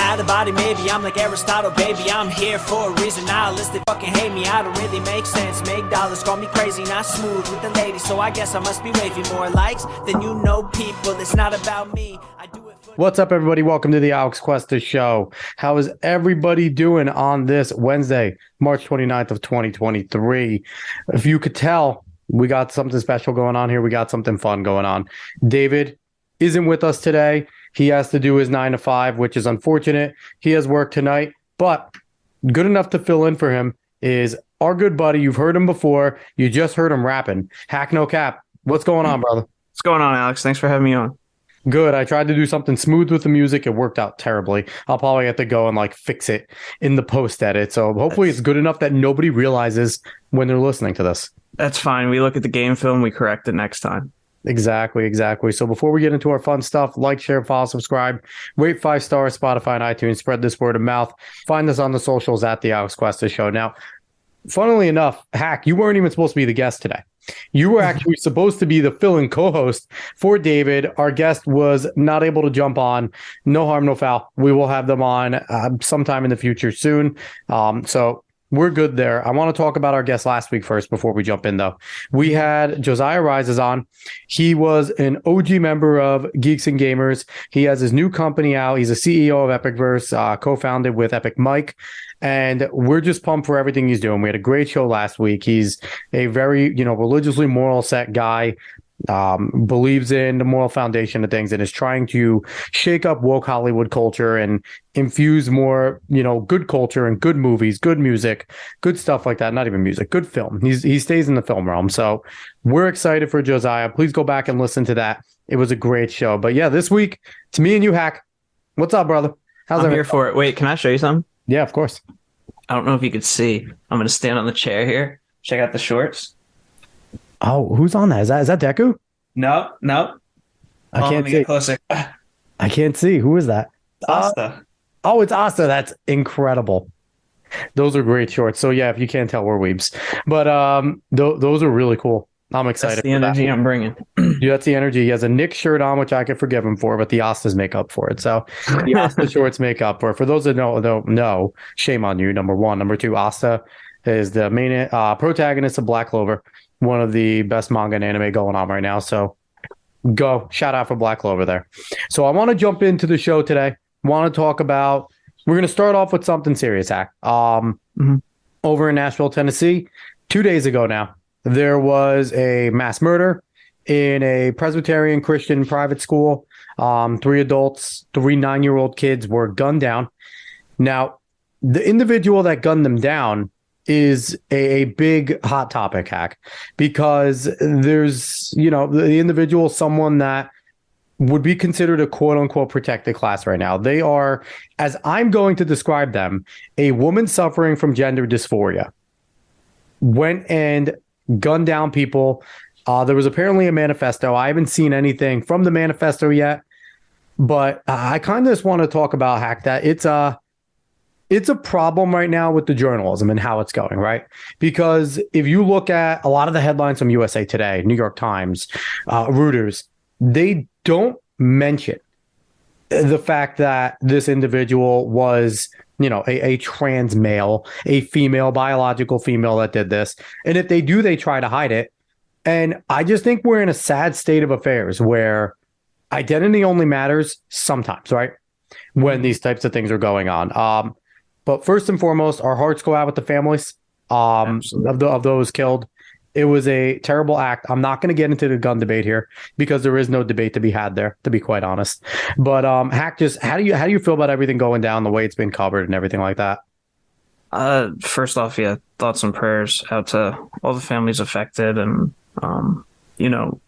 out of body, maybe I'm like Aristotle, baby. I'm here for a reason. Nihilistic, fucking hate me. I don't really make sense. Make dollars, call me crazy, not smooth with the ladies. So I guess I must be wavy. More likes than you know people. It's not about me. I do it for. What's up, everybody? Welcome to the Alex Cuesta Show. How is everybody doing on this Wednesday, March 29th of 2023? If you could tell, we got something special going on here. We got something fun going on. David isn't with us today. He has to do his 9 to 5, which is unfortunate. He has work tonight, but good enough to fill in for him is our good buddy. You've heard him before. You just heard him rapping. HACKnoCAP. What's going on, brother? What's going on, Alex? Thanks for having me on. Good. I tried to do something smooth with the music. It worked out terribly. I'll probably have to go and fix it in the post edit. So hopefully it's good enough that nobody realizes when they're listening to this. That's fine. We look at the game film. We correct it next time. Exactly. So before we get into our fun stuff, like, share, follow, subscribe, rate 5 stars, Spotify and iTunes, spread this word of mouth. Find us on the socials at the Alex Cuesta Show. Now, funnily enough, Hack, you weren't even supposed to be the guest today. You were actually supposed to be the fill-in co-host for David. Our guest was not able to jump on. No harm, no foul. We will have them on sometime in the future soon. So we're good there. I want to talk about our guest last week first before we jump in, though. We had Josiah Rises on. He was an OG member of Geeks and Gamers. He has his new company out. He's a CEO of Epicverse, co-founded with Epic Mike. And we're just pumped for everything he's doing. We had a great show last week. He's a very, religiously moral set guy, believes in the moral foundation of things and is trying to shake up woke Hollywood culture and infuse more, good culture and good movies, good music, good stuff like that. Not even music, good film. He stays in the film realm. So we're excited for Josiah. Please go back and listen to that. It was a great show. But yeah, this week, it's me and you, Hack. What's up, brother? I'm here for it. Wait, can I show you something? Yeah, of course. I don't know if you could see. I'm going to stand on the chair here. Check out the shorts. Oh, who's on that? Is that Deku? No. I can't see. Get closer. I can't see. Who is that? Asta. It's Asta. That's incredible. Those are great shorts. So yeah, if you can't tell, we're weebs. But those are really cool. I'm excited. That's the energy I'm bringing. Yeah, that's the energy. He has a Nick shirt on, which I could forgive him for, but the Astas make up for it. So the Asta shorts make up for it. For those that don't know, shame on you, number one. Number two, Asta is the main protagonist of Black Clover, one of the best manga and anime going on right now. So go. Shout out for Black Clover there. So I want to jump into the show today. Want to talk about, we're going to start off with something serious, Hack. Over in Nashville, Tennessee, 2 days ago now, there was a mass murder in a Presbyterian Christian private school. 3 adults, 3 9-year-old kids were gunned down. Now, the individual that gunned them down is a big hot topic, Hack, because there's, the individual, someone that would be considered a quote unquote protected class right now. They are, as I'm going to describe them, a woman suffering from gender dysphoria. Went and gunned down people. There was apparently a manifesto. I haven't seen anything from the manifesto yet, but I kind of just want to talk about, Hack, that it's a problem right now with the journalism and how it's going, right? Because if you look at a lot of the headlines from USA Today, New York Times, Reuters, they don't mention the fact that this individual was, a trans male, a female, biological female that did this. And if they do, they try to hide it. And I just think we're in a sad state of affairs where identity only matters sometimes, right? When these types of things are going on. But first and foremost, our hearts go out with the families of those killed. It was a terrible act. I'm not going to get into the gun debate here because there is no debate to be had there, to be quite honest. But Hack, just how do you feel about everything going down, the way it's been covered and everything like that? First off, yeah, thoughts and prayers out to all the families affected, and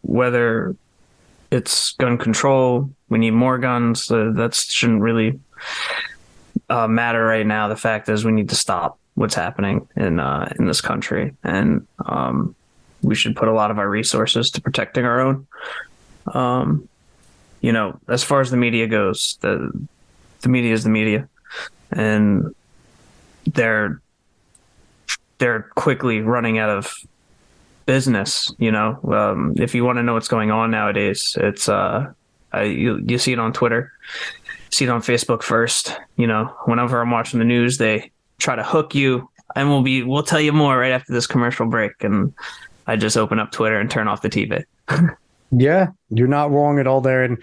whether it's gun control, we need more guns. That shouldn't really matter right now. The fact is, we need to stop what's happening in this country, and we should put a lot of our resources to protecting our own. As far as the media goes, the media is the media, and they're quickly running out of business. If you want to know what's going on nowadays, it's you see it on Twitter. see it on Facebook first. You know, whenever I'm watching the news, they try to hook you, and we'll tell you more right after this commercial break. And I just open up Twitter and turn off the TV. Yeah, you're not wrong at all there. And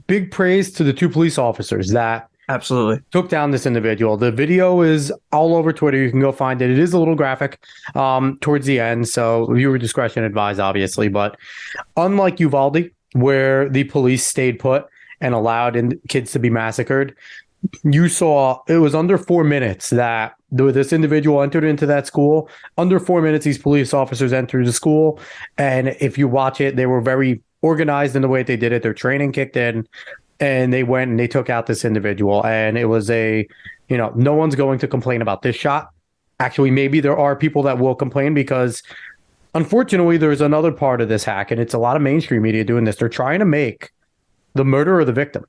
big praise to the 2 police officers that Absolutely took down this individual. The video is all over Twitter. You can go find it. It is a little graphic towards the end, so viewer discretion advised, obviously. But unlike Uvalde, where the police stayed put and allowed kids to be massacred, you saw it was under 4 minutes that this individual entered into that school. Under 4 minutes, these police officers entered the school. And if you watch it, they were very organized in the way they did it. Their training kicked in, and they went and they took out this individual. And it was no one's going to complain about this shot. Actually, maybe there are people that will complain because unfortunately, there's another part of this hack, and it's a lot of mainstream media doing this. They're trying to make the murderer the victim.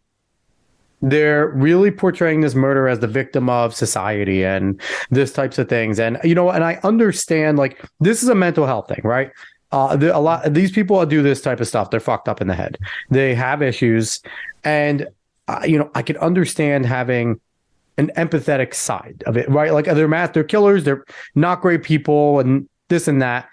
They're really portraying this murder as the victim of society and this types of things. And, and I understand, like, this is a mental health thing, right? A lot of these people that do this type of stuff, they're fucked up in the head. They have issues. And, I can understand having an empathetic side of it, right? Like, they're killers. They're not great people and this and that.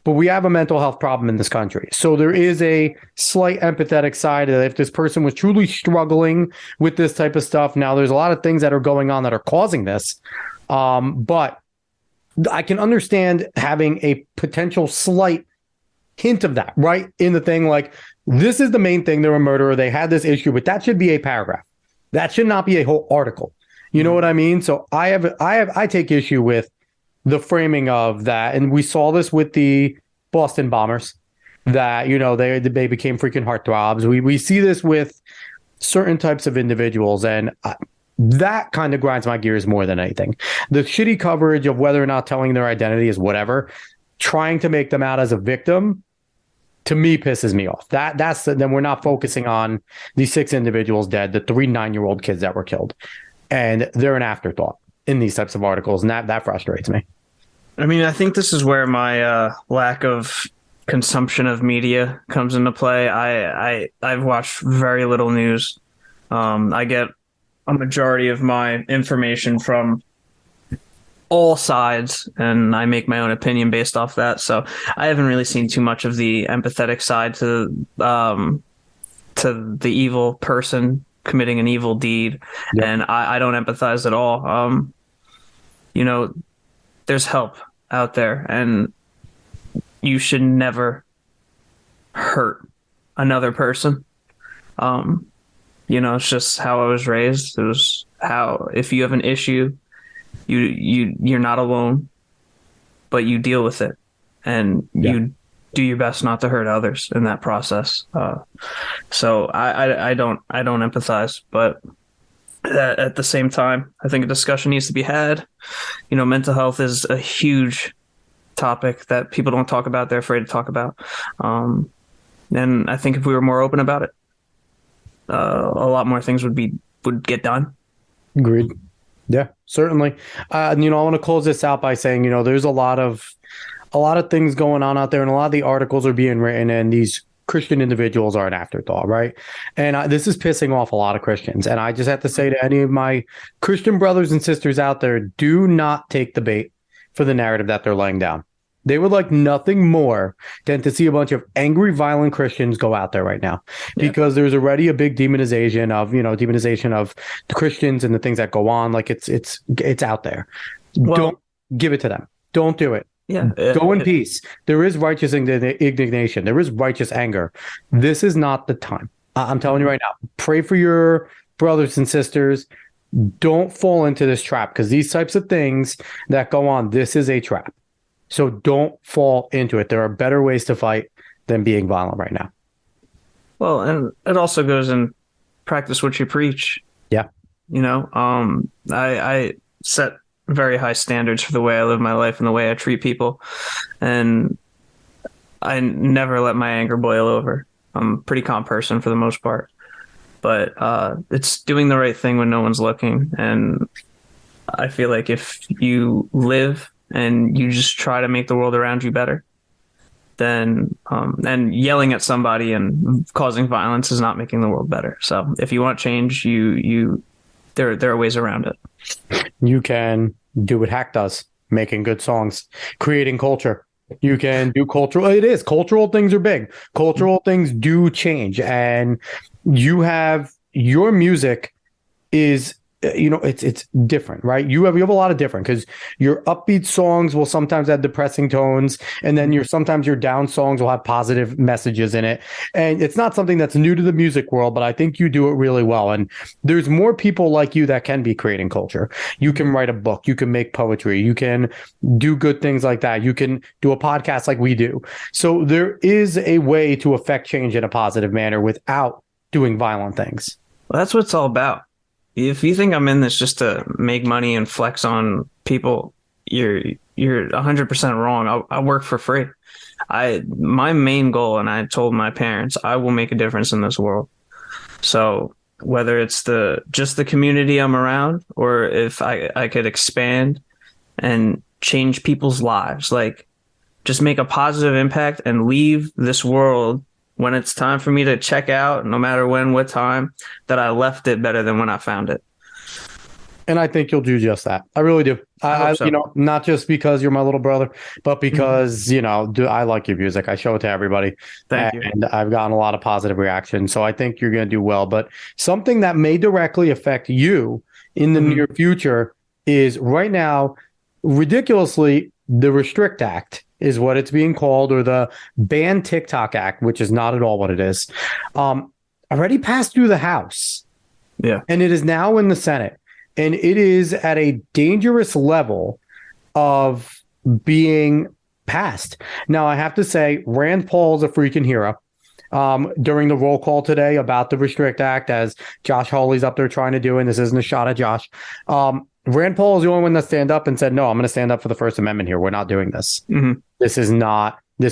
But we have a mental health problem in this country. So there is a slight empathetic side that if this person was truly struggling with this type of stuff, now there's a lot of things that are going on that are causing this. But I can understand having a potential slight hint of that, right? In the thing, like, this is the main thing. They're a murderer. They had this issue, but that should be a paragraph. That should not be a whole article. You know what I mean? So I take issue with the framing of that. And we saw this with the Boston bombers that, they became freaking heartthrobs. We see this with certain types of individuals. And that kind of grinds my gears more than anything. The shitty coverage of whether or not telling their identity is whatever, trying to make them out as a victim, to me, pisses me off. Then we're not focusing on these 6 individuals dead, the 3 9-year-old kids that were killed. And they're an afterthought in these types of articles, and that frustrates me. I mean, I think this is where my lack of consumption of media comes into play. I've watched very little news. I get a majority of my information from all sides, and I make my own opinion based off that. So I haven't really seen too much of the empathetic side to the evil person committing an evil deed. Yep. And I don't empathize at all. There's help out there, and you should never hurt another person. It's just how I was raised. It was how, if you have an issue, you're not alone, but you deal with it, and you do your best not to hurt others in that process. So I don't empathize, but at the same time, I think a discussion needs to be had. Mental health is a huge topic that people don't talk about. They're afraid to talk about. And I think if we were more open about it, a lot more things would get done. Agreed. Yeah, certainly. I want to close this out by saying, there's a lot of things going on out there, and a lot of the articles are being written, and these Christian individuals are an afterthought, right? And this is pissing off a lot of Christians. And I just have to say to any of my Christian brothers and sisters out there, do not take the bait for the narrative that they're laying down. They would like nothing more than to see a bunch of angry, violent Christians go out there right now, because there's already a big demonization of the Christians and the things that go on. Like it's out there. Well, don't give it to them. Don't do it. Yeah. Go in peace. There is righteous indignation. There is righteous anger. This is not the time. I'm telling you right now, pray for your brothers and sisters. Don't fall into this trap, because these types of things that go on, this is a trap. So don't fall into it. There are better ways to fight than being violent right now. Well, and it also goes in practice what you preach. Yeah. I set very high standards for the way I live my life and the way I treat people. And I never let my anger boil over. I'm a pretty calm person for the most part. But it's doing the right thing when no one's looking. And I feel like if you live and you just try to make the world around you better, then and yelling at somebody and causing violence is not making the world better. So if you want change, there are ways around it. You can do what Hack does, making good songs, creating culture. You can do cultural things are big. Cultural things do change, and your music is, it's different, right? You have a lot of different, because your upbeat songs will sometimes have depressing tones, and then sometimes your down songs will have positive messages in it. And it's not something that's new to the music world, but I think you do it really well. And there's more people like you that can be creating culture. You can write a book, you can make poetry, you can do good things like that. You can do a podcast like we do. So there is a way to affect change in a positive manner without doing violent things. Well, that's what it's all about. If you think I'm in this just to make money and flex on people, you're 100% wrong. I work for free. My main goal, and I told my parents, I will make a difference in this world. So whether it's just the community I'm around, or if I could expand and change people's lives, like just make a positive impact and leave this world when it's time for me to check out, no matter what time, that I left it better than when I found it. And I think you'll do just that. I really do. I so. Not just because you're my little brother, but because, I like your music. I show it to everybody. Thank you. And I've gotten a lot of positive reactions. So I think you're going to do well. But something that may directly affect you in the near future is, right now, ridiculously, the Restrict Act is what it's being called, or the Ban TikTok Act, which is not at all what it is, already passed through the House. Yeah. And it is now in the Senate. And it is at a dangerous level of being passed. Now, I have to say, Rand Paul is a freaking hero. During the roll call today about the Restrict Act, as Josh Hawley's up there trying to do, and this isn't a shot at Josh, Rand Paul is the only one that stand up and said, no, I'm going to stand up for the First Amendment here. We're not doing this. Mm-hmm. This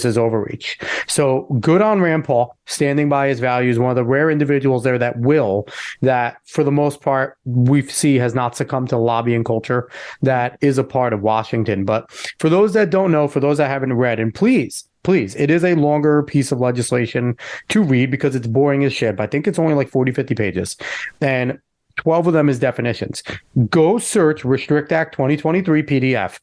is overreach. So good on Rand Paul, standing by his values. One of the rare individuals there that for the most part, we see has not succumbed to lobbying culture that is a part of Washington. But for those that don't know, for those that haven't read, and please, it is a longer piece of legislation to read because it's boring as shit. But I think it's only like 40, 50 pages. And 12 of them is definitions. Go search Restrict Act 2023 PDF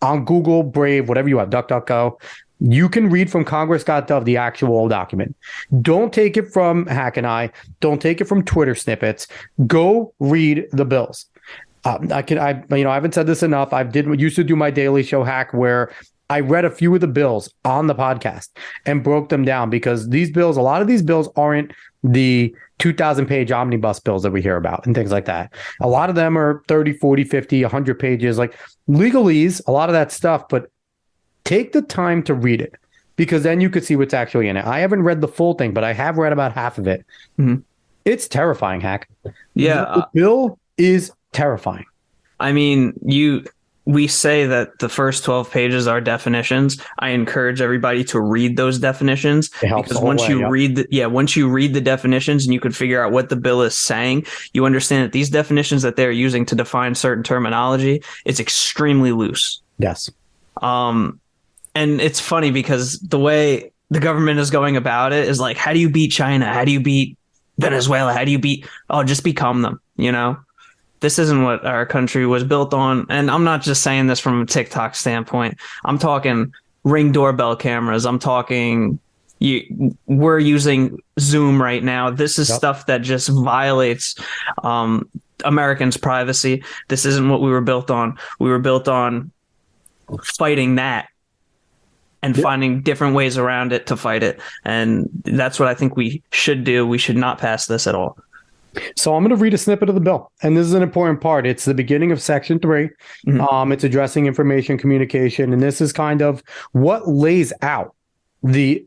on Google, Brave, whatever you have, DuckDuckGo. You can read from Congress.gov the actual document. Don't take it from Hack and I. Don't take it from Twitter snippets. Go read the bills. I haven't said this enough. Used to do my daily show Hack, where I read a few of the bills on the podcast and broke them down, because a lot of these bills aren't the 2,000-page omnibus bills that we hear about and things like that. A lot of them are 30, 40, 50, 100 pages, like legalese, a lot of that stuff. But take the time to read it, because then you could see what's actually in it. I haven't read the full thing, but I have read about half of it. Mm-hmm. It's terrifying, Hack. Yeah. The bill is terrifying. I mean, we say that the first 12 pages are definitions. I encourage everybody to read those definitions, because once you read the definitions and you can figure out what the bill is saying, you understand that these definitions that they're using to define certain terminology is extremely loose. Yes. And it's funny because the way the government is going about it is like, how do you beat China? How do you beat Venezuela? How do you just become them, This isn't what our country was built on. And I'm not just saying this from a TikTok standpoint. I'm talking Ring doorbell cameras. I'm talking, we're using Zoom right now. This is stuff that just violates Americans' privacy. This isn't what we were built on. We were built on fighting that and finding different ways around it to fight it. And that's what I think we should do. We should not pass this at all. So I'm going to read a snippet of the bill, and this is an important part. It's the beginning of Section 3. Mm-hmm. It's addressing information communication, and this is kind of what lays out the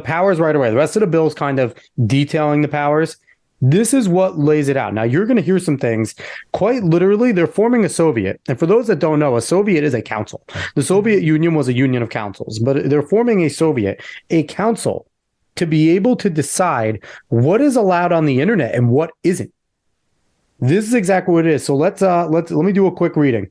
powers right away. The rest of the bill is kind of detailing the powers. This is what lays it out. Now, you're going to hear some things. Quite literally, they're forming a Soviet. And for those that don't know, a Soviet is a council. The Soviet Union was a union of councils, but they're forming a Soviet, a council, to be able to decide what is allowed on the internet and what isn't. This is exactly what it is. So let me do a quick reading.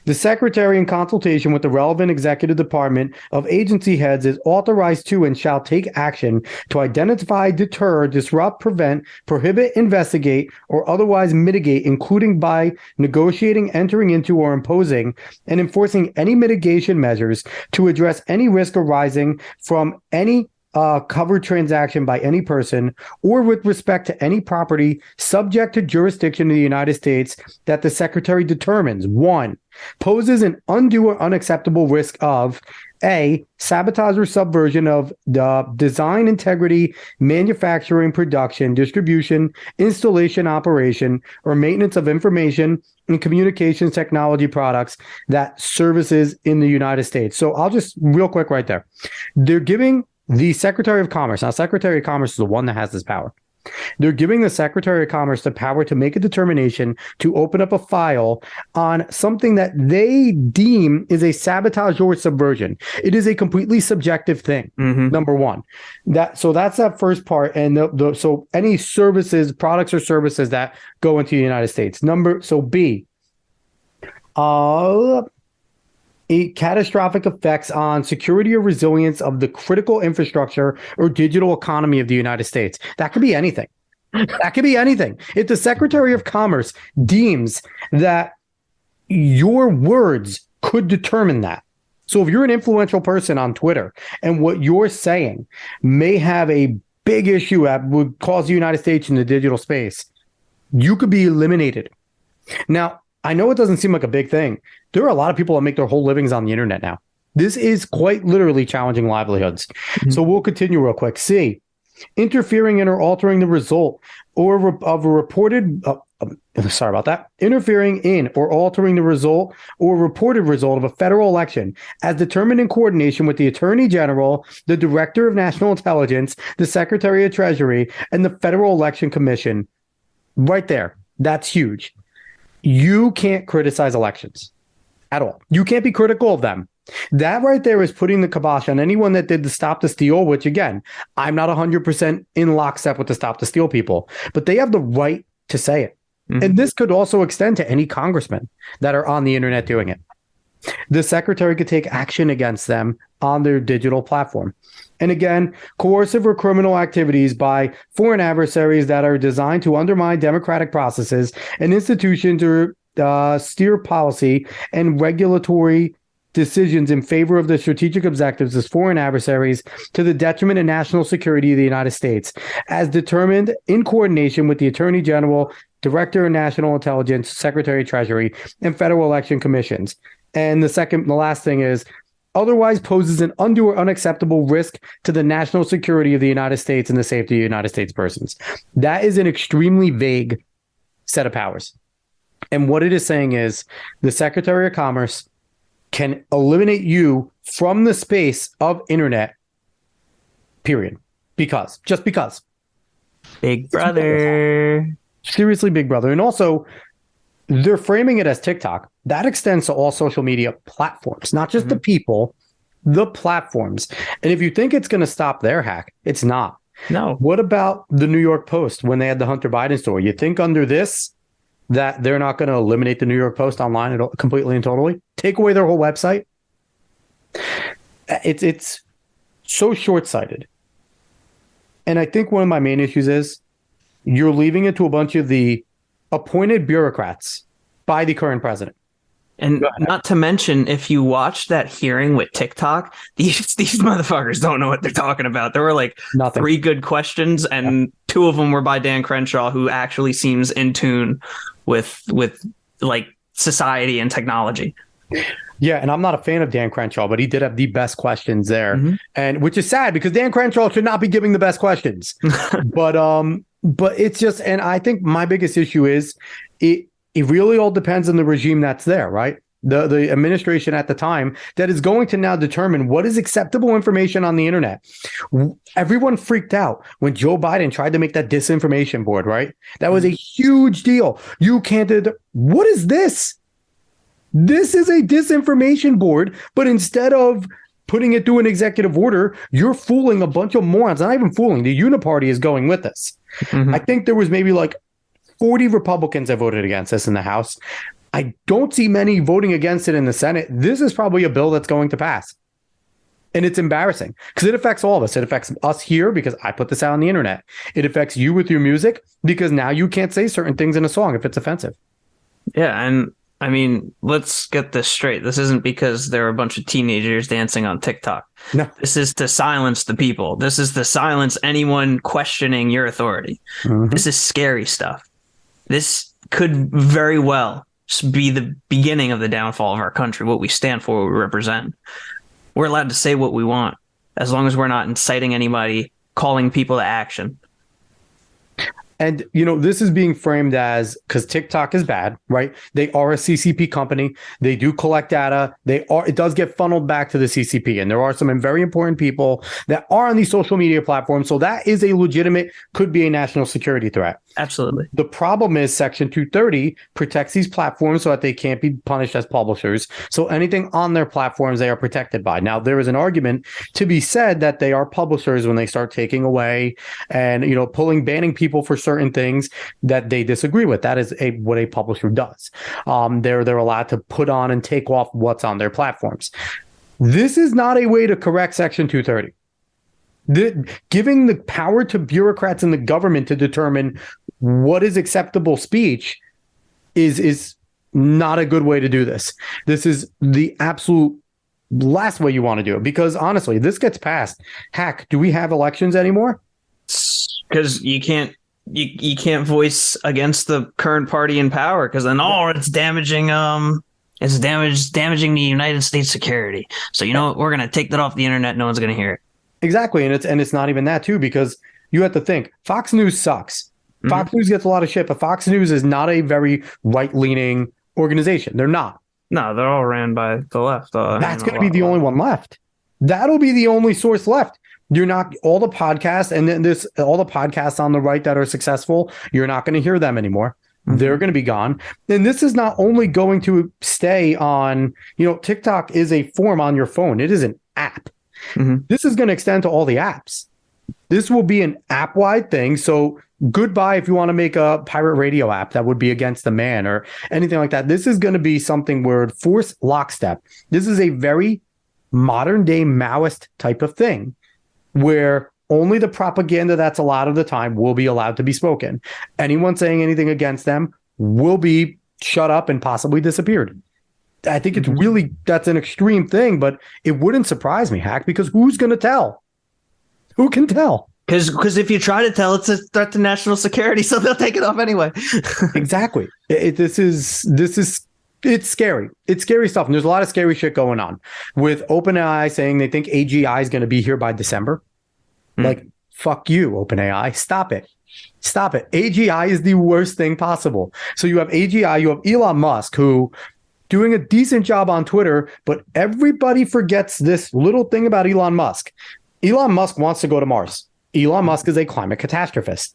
The secretary, in consultation with the relevant executive department of agency heads, is authorized to and shall take action to identify, deter, disrupt, prevent, prohibit, investigate, or otherwise mitigate, including by negotiating, entering into, or imposing and enforcing any mitigation measures to address any risk arising from any covered transaction by any person or with respect to any property subject to jurisdiction of the United States that the secretary determines, 1, poses an undue or unacceptable risk of A, sabotage or subversion of the design, integrity, manufacturing, production, distribution, installation, operation, or maintenance of information and communications technology products that services in the United States. So I'll just real quick right there. They're giving the Secretary of Commerce. Now, Secretary of Commerce is the one that has this power. They're giving the Secretary of Commerce the power to make a determination to open up a file on something that they deem is a sabotage or subversion. It is a completely subjective thing. Number one, that's that first part. And so any services, products or services that go into the United States. B, catastrophic effects on security or resilience of the critical infrastructure or digital economy of the United States. That could be anything. That could be anything. If the Secretary of Commerce deems that your words could determine that. So if you're an influential person on Twitter and what you're saying may have a big issue that would cause the United States in the digital space, you could be eliminated. Now, I know it doesn't seem like a big thing. There are a lot of people that make their whole livings on the internet now. This is quite literally challenging livelihoods. So we'll continue real quick. C, interfering in or altering the result or of a reported, interfering in or altering the result or reported result of a federal election as determined in coordination with the Attorney General, the Director of National Intelligence, the Secretary of Treasury, and the Federal Election Commission. Right there. That's huge. You can't criticize elections at all. You can't be critical of them. That right there is putting the kibosh on anyone that did the Stop the Steal, which again, I'm not 100% in lockstep with the Stop the Steal people, but they have the right to say it. And this could also extend to any congressmen that are on the internet doing it. The secretary could take action against them on their digital platform. And again, coercive or criminal activities by foreign adversaries that are designed to undermine democratic processes and institutions or steer policy and regulatory decisions in favor of the strategic objectives of foreign adversaries to the detriment of national security of the United States, as determined in coordination with the Attorney General, Director of National Intelligence, Secretary of Treasury, and Federal Election Commissions. And the last thing is, otherwise poses an undue or unacceptable risk to the national security of the United States and the safety of United States persons. That is an extremely vague set of powers. And what it is saying is the Secretary of Commerce can eliminate you from the space of internet, period. Just because. Big brother. Seriously, big brother. And also, they're framing it as TikTok. That extends to all social media platforms, not just the people, the platforms. And if you think it's going to stop their hack, it's not. No. What about the New York Post when they had the Hunter Biden story? You think under this that they're not going to eliminate the New York Post online completely and totally? Take away their whole website? It's so short-sighted. And I think one of my main issues is you're leaving it to a bunch of the appointed bureaucrats by the current president. And not to mention, if you watch that hearing with TikTok, these motherfuckers don't know what they're talking about. There were like Nothing. 3 good questions, and 2 of them were by Dan Crenshaw, who actually seems in tune with like society and technology. Yeah, and I'm not a fan of Dan Crenshaw, but he did have the best questions there, and which is sad because Dan Crenshaw should not be giving the best questions. But it's just, and I think my biggest issue is it really all depends on the regime that's there, right? The administration at the time that is going to now determine what is acceptable information on the internet. Everyone freaked out when Joe Biden tried to make that disinformation board, right? That was a huge deal. You can't do what is this? This is a disinformation board, but instead of putting it through an executive order, you're fooling a bunch of morons. Not even fooling. The Uniparty is going with this. I think there was maybe like 40 Republicans that voted against this in the House. I don't see many voting against it in the Senate. This is probably a bill that's going to pass. And it's embarrassing because it affects all of us. It affects us here because I put this out on the internet. It affects you with your music because now you can't say certain things in a song if it's offensive. Yeah, and I mean, let's get this straight. This isn't because there are a bunch of teenagers dancing on TikTok. No. This is to silence the people. This is to silence anyone questioning your authority. Mm-hmm. This is scary stuff. This could very well be the beginning of the downfall of our country, what we stand for, what we represent. We're allowed to say what we want as long as we're not inciting anybody, calling people to action. And, you know, this is being framed as because TikTok is bad, right? They are a CCP company. They do collect data. It does get funneled back to the CCP. And there are some very important people that are on these social media platforms. So that is a legitimate, could be a national security threat. Absolutely. The problem is Section 230 protects these platforms so that they can't be punished as publishers. So anything on their platforms, they are protected by. Now, there is an argument to be said that they are publishers when they start taking away and, you know, banning people for certain things that they disagree with. That is what a publisher does. They're allowed to put on and take off what's on their platforms. This is not a way to correct Section 230. Giving the power to bureaucrats in the government to determine what is acceptable speech is not a good way to do this. This is the absolute last way you want to do it, because honestly, this gets passed. Hack, do we have elections anymore? Because you can't voice against the current party in power, because then it's damaging the United States security. So you know what? We're gonna take that off the internet. No one's gonna hear it. Exactly. And it's not even that too, because you have to think Fox News sucks. Mm-hmm. Fox News gets a lot of shit, but Fox News is not a very right-leaning organization. They're not. No, they're all ran by the left. That's going to be the only one left. That'll be the only source left. You're not all the podcasts and then all the podcasts on the right that are successful. You're not going to hear them anymore. Mm-hmm. They're going to be gone. And this is not only going to stay on, TikTok is a form on your phone. It is an app. Mm-hmm. This is going to extend to all the apps. This will be an app-wide thing. So goodbye if you want to make a pirate radio app that would be against the man or anything like that. This is going to be something where it force lockstep. This is a very modern-day Maoist type of thing where only the propaganda that's allowed of the time will be allowed to be spoken. Anyone saying anything against them will be shut up and possibly disappeared. I think it's really, that's an extreme thing, but it wouldn't surprise me, Hack, because who's going to tell? Who can tell? Because if you try to tell, it's a threat to national security, so they'll take it off anyway. Exactly. It's scary. It's scary stuff. And there's a lot of scary shit going on with OpenAI saying they think AGI is going to be here by December. Like, fuck you, OpenAI. Stop it. Stop it. AGI is the worst thing possible. So you have AGI, you have Elon Musk, who doing a decent job on Twitter, but everybody forgets this little thing about Elon Musk. Elon Musk wants to go to Mars. Elon Musk is a climate catastrophist.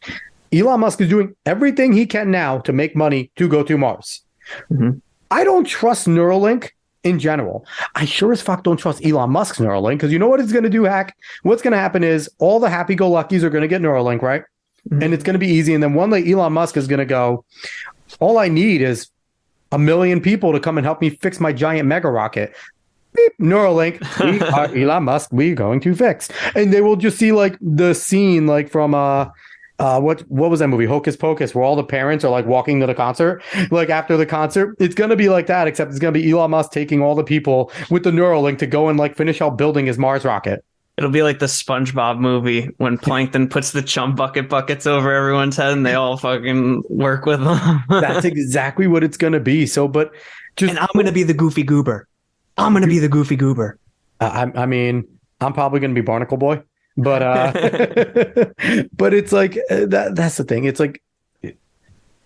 Elon Musk is doing everything he can now to make money to go to Mars. Mm-hmm. I don't trust Neuralink in general. I sure as fuck don't trust Elon Musk's Neuralink, because you know what it's going to do, Hack? What's going to happen is all the happy-go-luckies are going to get Neuralink, right? Mm-hmm. And it's going to be easy. And then one day Elon Musk is going to go, all I need is 1 million people to come and help me fix my giant mega rocket. Beep, Neuralink, we are Elon Musk, we're going to fix. And they will just see like the scene like from what was that movie, Hocus Pocus, where all the parents are like walking to the concert, like after the concert. It's going to be like that, except it's going to be Elon Musk taking all the people with the Neuralink to go and like finish out building his Mars rocket. It'll be like the SpongeBob movie when Plankton puts the chum buckets over everyone's head and they all fucking work with them. That's exactly what it's going to be. So, but and I'm going to be the Goofy Goober. I'm going to be the Goofy Goober. I mean, I'm probably going to be Barnacle Boy, but but it's like that's the thing. It's like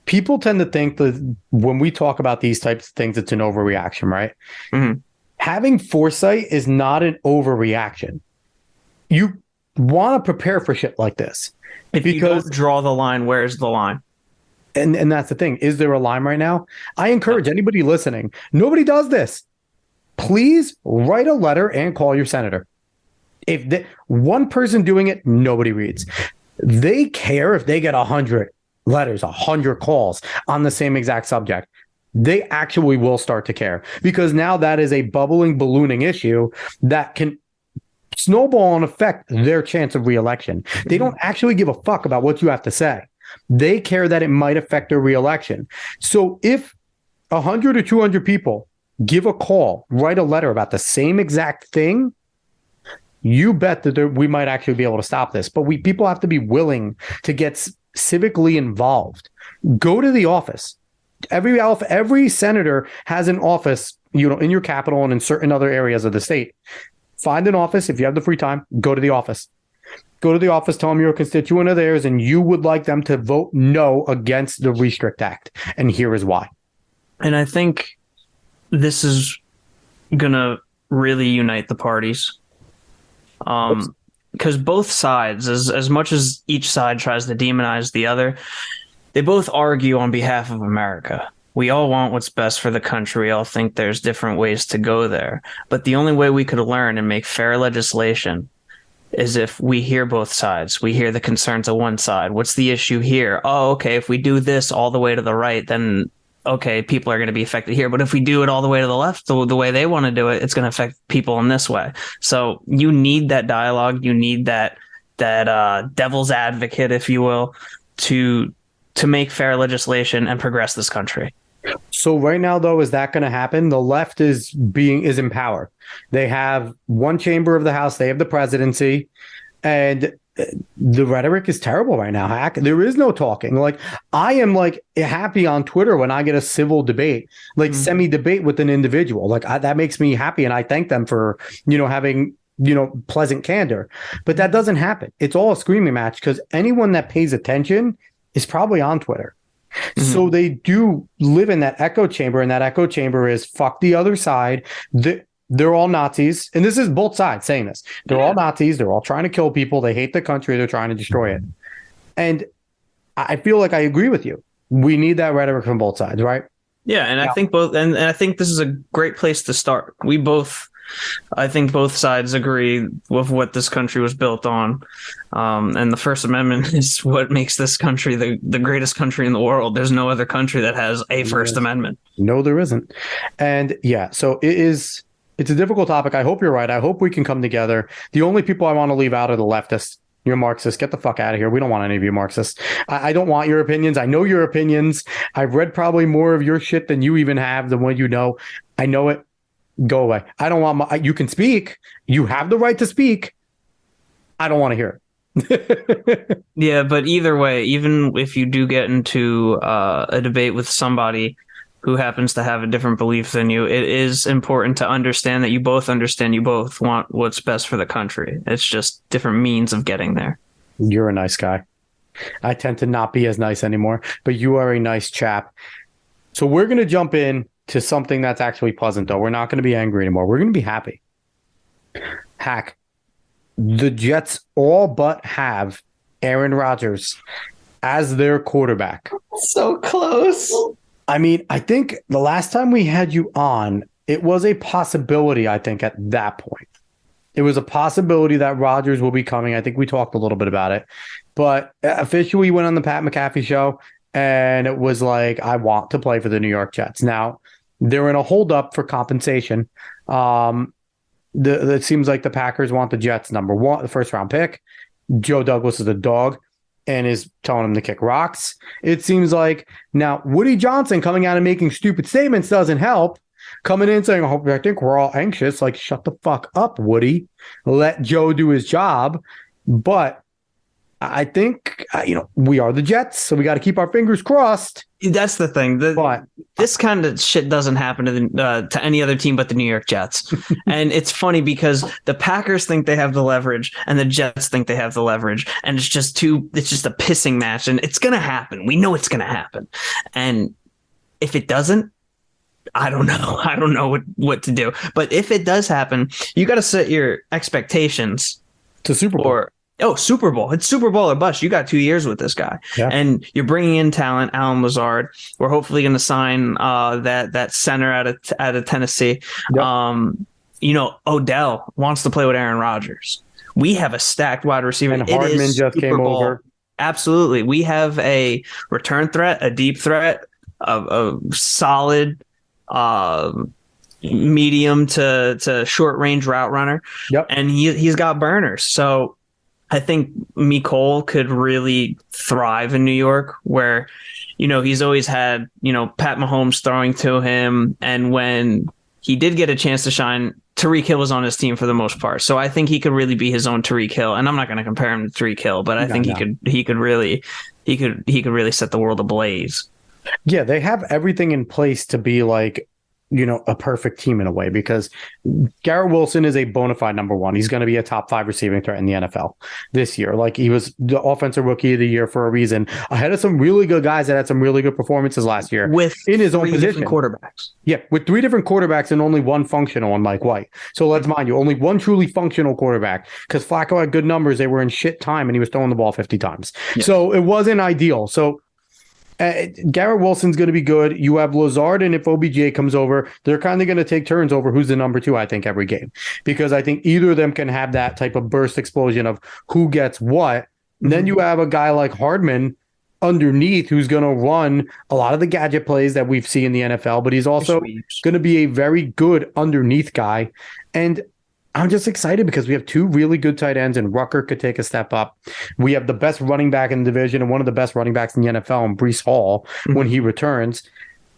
people tend to think that when we talk about these types of things, it's an overreaction, right? Mm-hmm. Having foresight is not an overreaction. You want to prepare for shit like this. If you don't draw the line, where's the line? And that's the thing. Is there a line right now? I encourage anybody listening. Nobody does this. Please write a letter and call your senator. If one person doing it, nobody reads. They care if they get 100 letters, 100 calls on the same exact subject. they actually will start to care, because now that is a bubbling, ballooning issue that can snowball and affect their chance of reelection. They don't actually give a fuck about what you have to say. They care that it might affect their reelection. So if 100 or 200 people give a call, write a letter about the same exact thing, you bet that we might actually be able to stop this. But people have to be willing to get civically involved. Go to the office. Every senator has an office, in your capital and in certain other areas of the state. Find an office. If you have the free time, go to the office. Go to the office, tell them you're a constituent of theirs and you would like them to vote no against the Restrict Act. And here is why. And I think this is going to really unite the parties. Because both sides, as much as each side tries to demonize the other, they both argue on behalf of America. We all want what's best for the country. We all think there's different ways to go there. But the only way we could learn and make fair legislation is if we hear both sides. We hear the concerns of one side. What's the issue here? Oh, okay, if we do this all the way to the right, then okay, people are going to be affected here. But if we do it all the way to the left, the way they want to do it, it's going to affect people in this way. So you need that dialogue. You need that devil's advocate, if you will, to make fair legislation and progress this country. So right now, though, is that going to happen? The left is in power. They have one chamber of the House. They have the presidency, and the rhetoric is terrible right now. Hack. There is no talking. Like, I am happy on Twitter when I get a civil debate, semi-debate with an individual. That makes me happy, and I thank them for having pleasant candor. But that doesn't happen. It's all a screaming match because anyone that pays attention is probably on Twitter. Mm-hmm. So they do live in that echo chamber, and that echo chamber is fuck the other side. They're all Nazis. And this is both sides saying this. They're all Nazis. They're all trying to kill people. They hate the country. They're trying to destroy it. And I feel like I agree with you. We need that rhetoric from both sides, right? Yeah, and I think I think this is a great place to start. I think both sides agree with what this country was built on. And the First Amendment is what makes this country the greatest country in the world. There's no other country that has a First Amendment. No, there isn't. And yeah, so it's a difficult topic. I hope you're right. I hope we can come together. The only people I want to leave out are the leftists. You're Marxists. Get the fuck out of here. We don't want any of you Marxists. I don't want your opinions. I know your opinions. I've read probably more of your shit than you even have, than what you know. I know it. Go away. I don't want you can speak. You have the right to speak. I don't want to hear it. Yeah, but either way, even if you do get into a debate with somebody who happens to have a different belief than you, it is important to understand that you both want what's best for the country. It's just different means of getting there. You're a nice guy. I tend to not be as nice anymore, but you are a nice chap. So we're going to jump in to something that's actually pleasant, though. We're not going to be angry anymore. We're going to be happy. Hack. The Jets all but have Aaron Rodgers as their quarterback. So close. I mean, I think the last time we had you on, it was a possibility, I think, at that point. It was a possibility that Rodgers will be coming. I think we talked a little bit about it. But officially went on the Pat McAfee show, and it was like, I want to play for the New York Jets. Now, they're in a holdup for compensation. It seems like the Packers want the Jets number one, the first round pick. Joe Douglas is a dog and is telling him to kick rocks. It seems like now Woody Johnson coming out and making stupid statements doesn't help. Coming in saying, "Oh, I think we're all anxious." Like, shut the fuck up, Woody. Let Joe do his job. But I think, we are the Jets, so we got to keep our fingers crossed. That's the thing. This kind of shit doesn't happen to any other team but the New York Jets. And it's funny because the Packers think they have the leverage and the Jets think they have the leverage. And it's just a pissing match. And it's going to happen. We know it's going to happen. And if it doesn't, I don't know. I don't know what to do. But if it does happen, you got to set your expectations to Super Bowl. Super Bowl. It's Super Bowl or bust. You got 2 years with this guy. Yeah. And you're bringing in talent, Alan Lazard. We're hopefully going to sign that center out of Tennessee. Yep. Odell wants to play with Aaron Rodgers. We have a stacked wide receiver. And Hardman just came over. Absolutely. We have a return threat, a deep threat, a solid medium to short range route runner. Yep. And he's got burners. So I think Mecole could really thrive in New York, where, he's always had, Pat Mahomes throwing to him. And when he did get a chance to shine, Tyreek Hill was on his team for the most part. So I think he could really be his own Tyreek Hill. And I'm not going to compare him to Tyreek Hill, but I think he could really set the world ablaze. Yeah, they have everything in place to be like, a perfect team in a way, because Garrett Wilson is a bona fide number one. He's going to be a top 5 receiving threat in the NFL this year. Like, he was the offensive rookie of the year for a reason, ahead of some really good guys that had some really good performances last year in his own position. Quarterbacks. Yeah, with 3 different quarterbacks and only one functional on Mike White. So let's mind you, only one truly functional quarterback, because Flacco had good numbers. They were in shit time and he was throwing the ball 50 times. Yes. So it wasn't ideal. So Garrett Wilson's going to be good. You have Lazard, and if OBJ comes over, they're kind of going to take turns over who's the number 2, I think, every game. Because I think either of them can have that type of burst explosion of who gets what. And then you have a guy like Hardman underneath who's going to run a lot of the gadget plays that we've seen in the NFL, but he's also going to be a very good underneath guy. And I'm just excited because we have 2 really good tight ends, and Rucker could take a step up. We have the best running back in the division and one of the best running backs in the NFL, and Breece Hall, when he returns.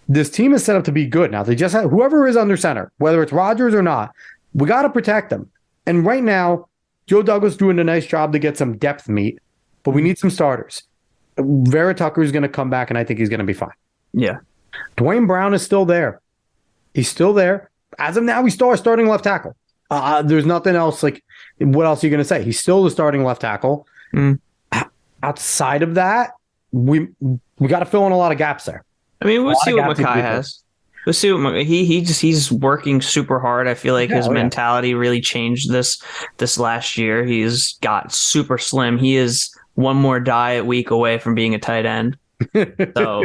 This team is set up to be good. Now, they just have whoever is under center, whether it's Rodgers or not, we got to protect them. And right now, Joe Douglas doing a nice job to get some depth meat, but we need some starters. Vera Tucker is going to come back, and I think he's going to be fine. Yeah. Dwayne Brown is still there. He's still there. As of now, he's still our starting left tackle. There's nothing else. Like, what else are you going to say? He's still the starting left tackle. Outside of that, we got to fill in a lot of gaps there. I mean, we'll see what Mackay has. We'll see what he's working super hard. I feel like his mentality really changed this last year. He's got super slim. He is one more diet week away from being a tight end. So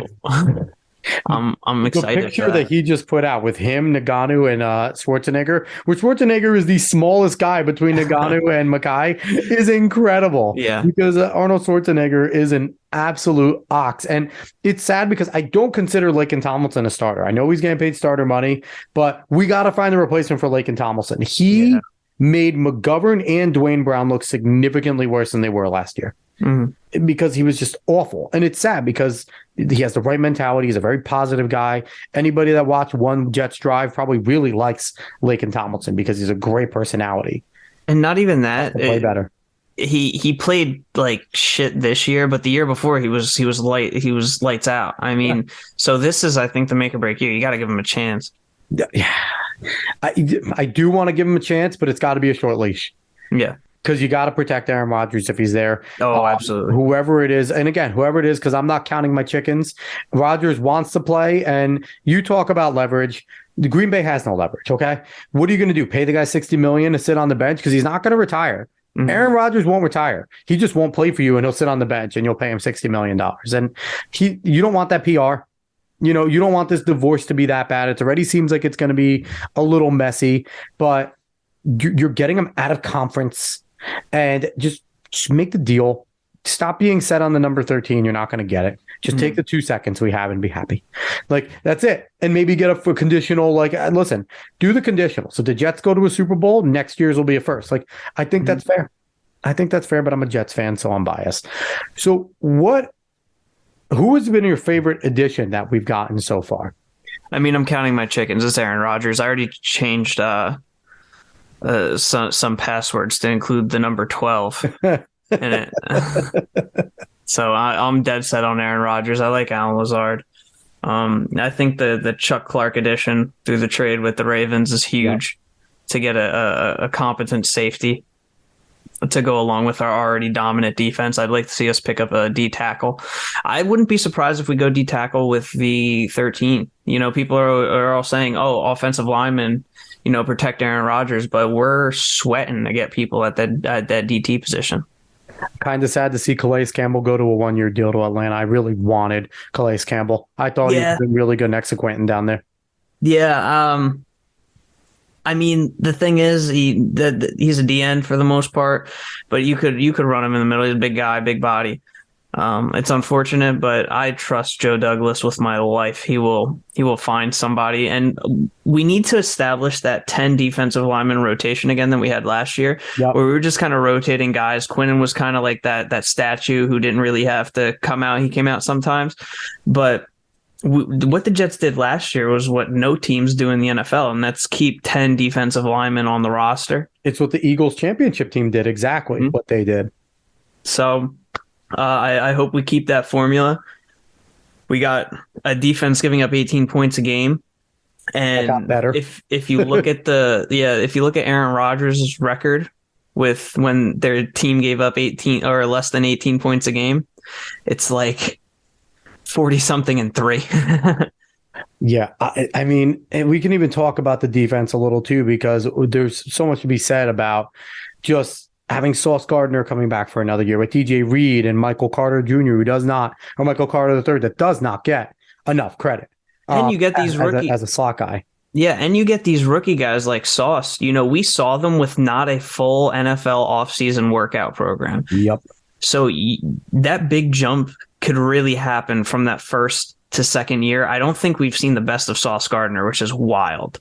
I'm excited. The picture that he just put out with him, Naganu, and Schwarzenegger, where Schwarzenegger is the smallest guy between Naganu and Mackay, is incredible. Yeah, because Arnold Schwarzenegger is an absolute ox, and it's sad because I don't consider Laken Tomlinson a starter. I know he's getting paid starter money, but we got to find a replacement for Laken Tomlinson. He made McGovern and Dwayne Brown look significantly worse than they were last year. Because he was just awful. And it's sad because he has the right mentality. He's a very positive guy. Anybody that watched one Jets drive probably really likes Laken Tomlinson because he's a great personality. And not even that. Play better. He played like shit this year, but the year before he was lights out. I mean, so this is, I think, the make or break year. You got to give him a chance. Yeah, I do want to give him a chance, but it's got to be a short leash. Yeah. Because you got to protect Aaron Rodgers if he's there. Oh, absolutely. Whoever it is. And again, whoever it is, because I'm not counting my chickens. Rodgers wants to play. And you talk about leverage. The Green Bay has no leverage, okay? What are you going to do? Pay the guy $60 million to sit on the bench? Because he's not going to retire. Aaron Rodgers won't retire. He just won't play for you, and he'll sit on the bench, and you'll pay him $60 million. And you don't want that PR. You don't want this divorce to be that bad. It already seems like it's going to be a little messy, but you're getting him out of conference. And just make the deal. Stop being set on the number 13. You're not going to get it. Just take the 2 seconds we have and be happy. Like, that's it. And maybe get a conditional, like, listen, do the conditional. So the Jets go to a Super Bowl, next year's will be a first. Like, I think that's fair. I think that's fair, but I'm a Jets fan, so I'm biased. So who has been your favorite addition that we've gotten so far? I mean, I'm counting my chickens. It's Aaron Rodgers. I already changed some passwords to include the number 12 in it. So I'm dead set on Aaron Rodgers. I like Alan Lazard. I think the Chuck Clark addition through the trade with the Ravens is huge to get a competent safety to go along with our already dominant defense. I'd like to see us pick up a D tackle. I wouldn't be surprised if we go D tackle with the 13. People are all saying, oh, offensive linemen, protect Aaron Rodgers, but we're sweating to get people at that DT position. Kind of sad to see Calais Campbell go to a 1-year deal to Atlanta. I really wanted Calais Campbell. I thought he was really good next to Quentin down there. Yeah. I mean, the thing is, he's a DN for the most part, but you could run him in the middle. He's a big guy, big body. It's unfortunate, but I trust Joe Douglas with my life. He will find somebody, and we need to establish that 10 defensive lineman rotation again that we had last year, Yep. where we were just kind of rotating guys. Quinnen was kind of like that statue who didn't really have to come out. He came out sometimes, but what the Jets did last year was what no teams do in the NFL, and that's keep 10 defensive linemen on the roster. It's what the Eagles championship team did, exactly what they did. So I hope we keep that formula. We got a defense giving up 18 points a game, and got better. If you look at if you look at Aaron Rodgers' record with when their team gave up 18 or less than 18 points a game, it's like 40 something and 3. Yeah, I mean, and we can even talk about the defense a little too, because there's so much to be said about just having Sauce Gardner coming back for another year with DJ Reed and Michael Carter Jr., Michael Carter III, that does not get enough credit. And you get these rookie as a slot guy. Yeah, and you get these rookie guys like Sauce. You know, we saw them with not a full NFL offseason workout program. Yep. So that big jump could really happen from that first to second year. I don't think we've seen the best of Sauce Gardner, which is wild.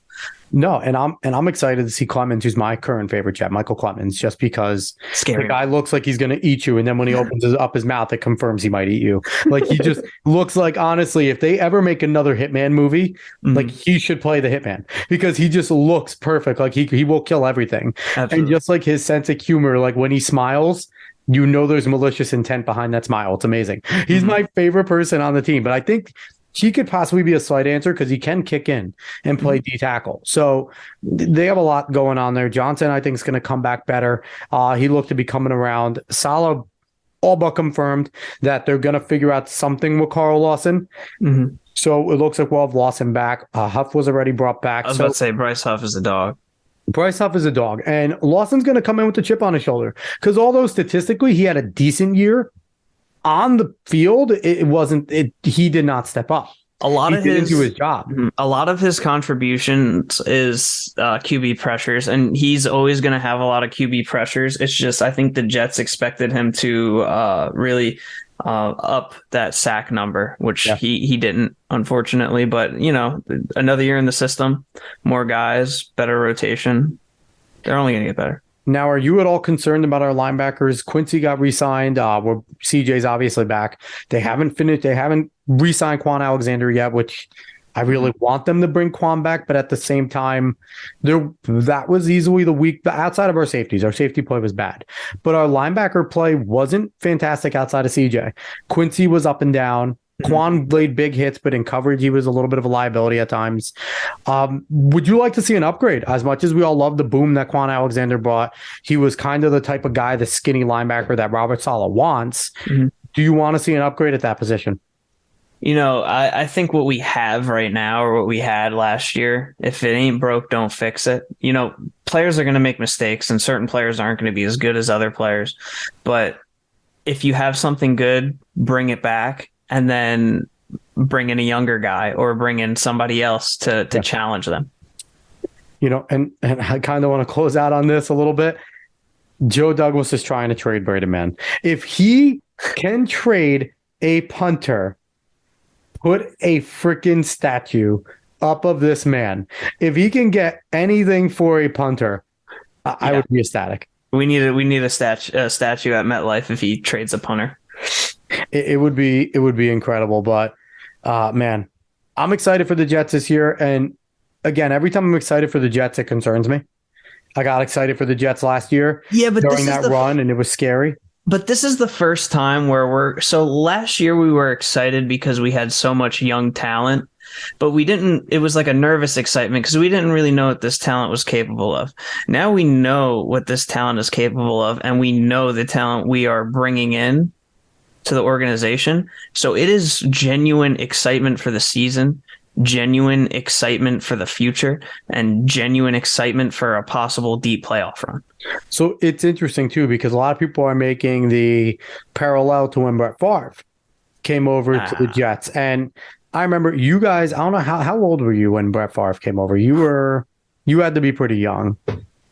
No, and I'm excited to see Clemens, who's my current favorite Jet, Michael Clemens, just because the guy looks like he's going to eat you, and then when he opens up his mouth, it confirms he might eat you. Like, he just looks like, honestly, if they ever make another Hitman movie, like, he should play the Hitman, because he just looks perfect. Like, he will kill everything. Absolutely. And just like his sense of humor, like when he smiles, you know there's malicious intent behind that smile. It's amazing. He's my favorite person on the team, but I think he could possibly be a slight answer because he can kick in and play D tackle. So they have a lot going on there. Johnson, I think, is going to come back better. He looked to be coming around. Salah all but confirmed that they're going to figure out something with Carl Lawson. Mm-hmm. So it looks like we'll have Lawson back. Huff was already brought back. I was about to say Bryce Huff is a dog. Bryce Huff is a dog. And Lawson's going to come in with the chip on his shoulder, because although statistically he had a decent year, on the field, he did not step up. He didn't do his job. A lot of his contributions is QB pressures, and he's always going to have a lot of QB pressures. It's just, I think the Jets expected him to really up that sack number, which he didn't, unfortunately. But, you know, another year in the system, more guys, better rotation. They're only going to get better. Now, are you at all concerned about our linebackers? Quincy got re-signed. CJ's obviously back. They haven't re-signed Quan Alexander yet, which I really want them to bring Quan back. But at the same time, that was easily the weak. Outside of our safeties, our safety play was bad, but our linebacker play wasn't fantastic outside of CJ. Quincy was up and down. Quan laid big hits, but in coverage, he was a little bit of a liability at times. Would you like to see an upgrade? As much as we all love the boom that Quan Alexander brought, he was kind of the type of guy, the skinny linebacker that Robert Saleh wants. Mm-hmm. Do you want to see an upgrade at that position? You know, I think what we have right now, or what we had last year, if it ain't broke, don't fix it. You know, players are going to make mistakes, and certain players aren't going to be as good as other players. But if you have something good, bring it back. And then bring in a younger guy or bring in somebody else to challenge them. You know, and I kind of want to close out on this a little bit. Joe Douglas is trying to trade Braden Mann. If he can trade a punter, put a freaking statue up of this man. If he can get anything for a punter, I would be ecstatic. We need a statue at MetLife if he trades a punter. It would be incredible, but man, I'm excited for the Jets this year. And again, every time I'm excited for the Jets, it concerns me. I got excited for the Jets last year, but during that run, and it was scary. But this is the first time where last year we were excited because we had so much young talent, but it was like a nervous excitement because we didn't really know what this talent was capable of. Now we know what this talent is capable of, and we know the talent we are bringing in to the organization. So it is genuine excitement for the season, genuine excitement for the future, and genuine excitement for a possible deep playoff run. So it's interesting too, because a lot of people are making the parallel to when Brett Favre came over to the Jets. And I remember you guys, I don't know, how old were you when Brett Favre came over? You had to be pretty young.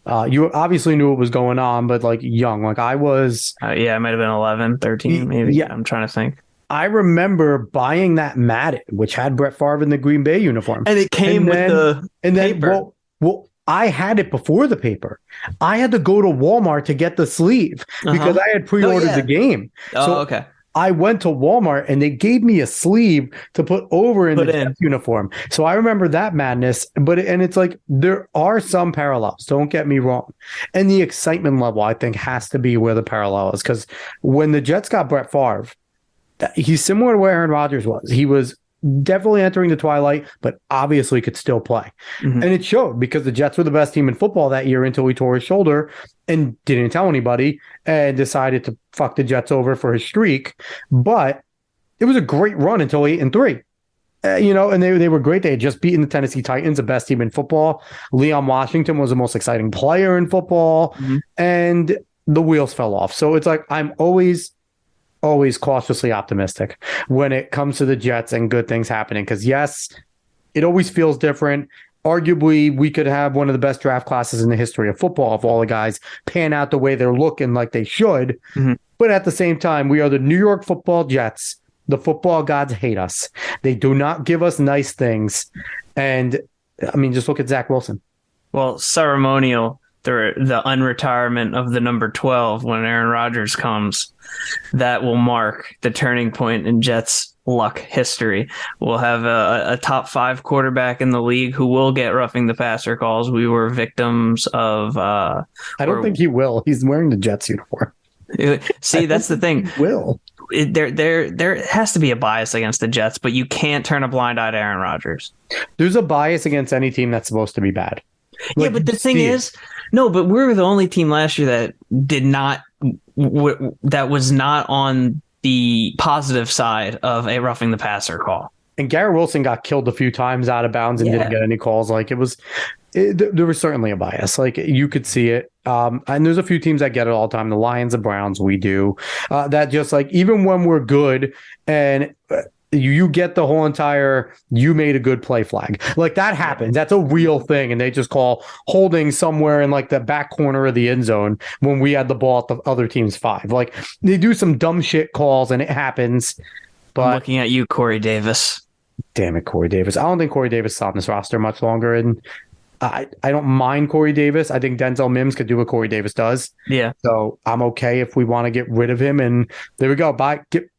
You obviously knew what was going on, but like young, like I was. Yeah, I might have been 11, 13, maybe. Yeah. I'm trying to think. I remember buying that Madden, which had Brett Favre in the Green Bay uniform. And it came with the paper. Well, I had it before the paper. I had to go to Walmart to get the sleeve because I had pre-ordered the game. Oh, okay. I went to Walmart and they gave me a sleeve to put over in the Jets uniform. So I remember that madness. And it's like there are some parallels. Don't get me wrong. And the excitement level, I think, has to be where the parallel is. Because when the Jets got Brett Favre, he's similar to where Aaron Rodgers was. He was definitely entering the twilight, but obviously could still play. And it showed because the Jets were the best team in football that year until he tore his shoulder and didn't tell anybody and decided to fuck the Jets over for his streak. But it was a great run until 8-3. And they were great. They had just beaten the Tennessee Titans, the best team in football. Leon Washington was the most exciting player in football, and the wheels fell off. So it's like I'm always cautiously optimistic when it comes to the Jets and good things happening. Because yes, it always feels different. Arguably, we could have one of the best draft classes in the history of football if all the guys pan out the way they're looking like they should. But at the same time, we are the New York Football Jets. The football gods hate us. They do not give us nice things. And I mean, just look at Zach Wilson. Well, ceremonial. The unretirement of the number 12 when Aaron Rodgers comes, that will mark the turning point in Jets luck history. We'll have a top 5 quarterback in the league who will get roughing the passer calls. We were victims of I don't think he will. He's wearing the Jets uniform. See, that's the thing. Will. There has to be a bias against the Jets, but you can't turn a blind eye to Aaron Rodgers. There's a bias against any team that's supposed to be bad. Yeah, but the thing is, no, but we were the only team last year that did not, that was not on the positive side of a roughing the passer call. And Garrett Wilson got killed a few times out of bounds and didn't get any calls. Like there was certainly a bias. Like you could see it. And there's a few teams that get it all the time. The Lions, the Browns, we do. That just like, even when we're good and you get the whole entire you made a good play flag. Like that happens. That's a real thing. And they just call holding somewhere in like the back corner of the end zone when we had the ball at the other team's 5. Like they do some dumb shit calls and it happens. But I'm looking at you, Corey Davis. Damn it, Corey Davis. I don't think Corey Davis is on this roster much longer. And I don't mind Corey Davis. I think Denzel Mims could do what Corey Davis does. Yeah. So I'm okay if we want to get rid of him. And there we go.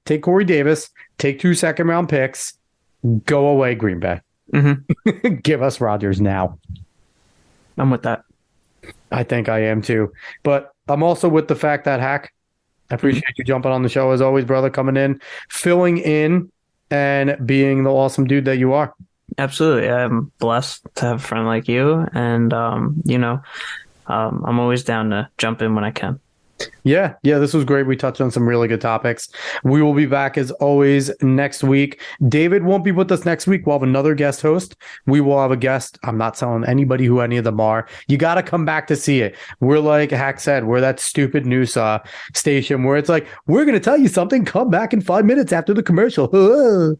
Take Corey Davis, take 2 second-round picks, go away, Green Bay. Give us Rodgers now. I'm with that. I think I am too. But I'm also with the fact that, Hack, I appreciate you jumping on the show as always, brother, coming in, filling in, and being the awesome dude that you are. Absolutely. I'm blessed to have a friend like you. And, I'm always down to jump in when I can. Yeah, this was great. We touched on some really good topics. We will be back as always next week. David won't be with us next week. We'll have another guest host. We will have a guest. I'm not telling anybody who any of them are. You got to come back to see it. We're like Hack said, we're that stupid news station where it's like, we're going to tell you something. Come back in 5 minutes after the commercial.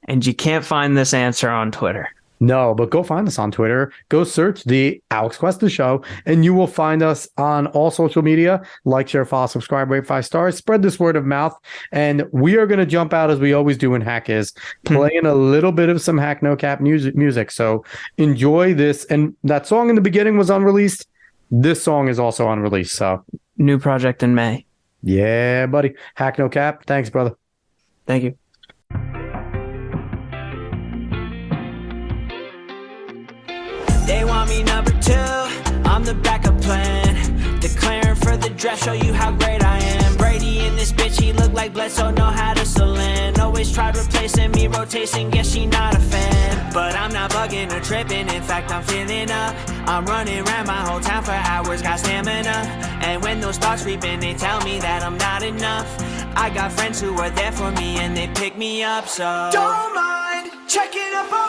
And you can't find this answer on Twitter. No, but go find us on Twitter. Go search the Alex Cuesta Show, and you will find us on all social media. Like, share, follow, subscribe, rate 5 stars. Spread this word of mouth. And we are going to jump out, as we always do in Hack Is, playing a little bit of some HACKnoCAP music. So enjoy this. And that song in the beginning was unreleased. This song is also unreleased. So new project in May. Yeah, buddy. HACKnoCAP. Thanks, brother. Thank you. They want me number 2, I'm the backup plan. Declaring for the draft, show you how great I am. Brady in this bitch, he look like Bledsoe, know how to land. Always tried replacing me, rotation, guess she not a fan. But I'm not bugging or tripping, in fact I'm feeling up. I'm running around my whole town for hours, got stamina. And when those thoughts creeping, they tell me that I'm not enough. I got friends who are there for me and they pick me up, so don't mind checking up on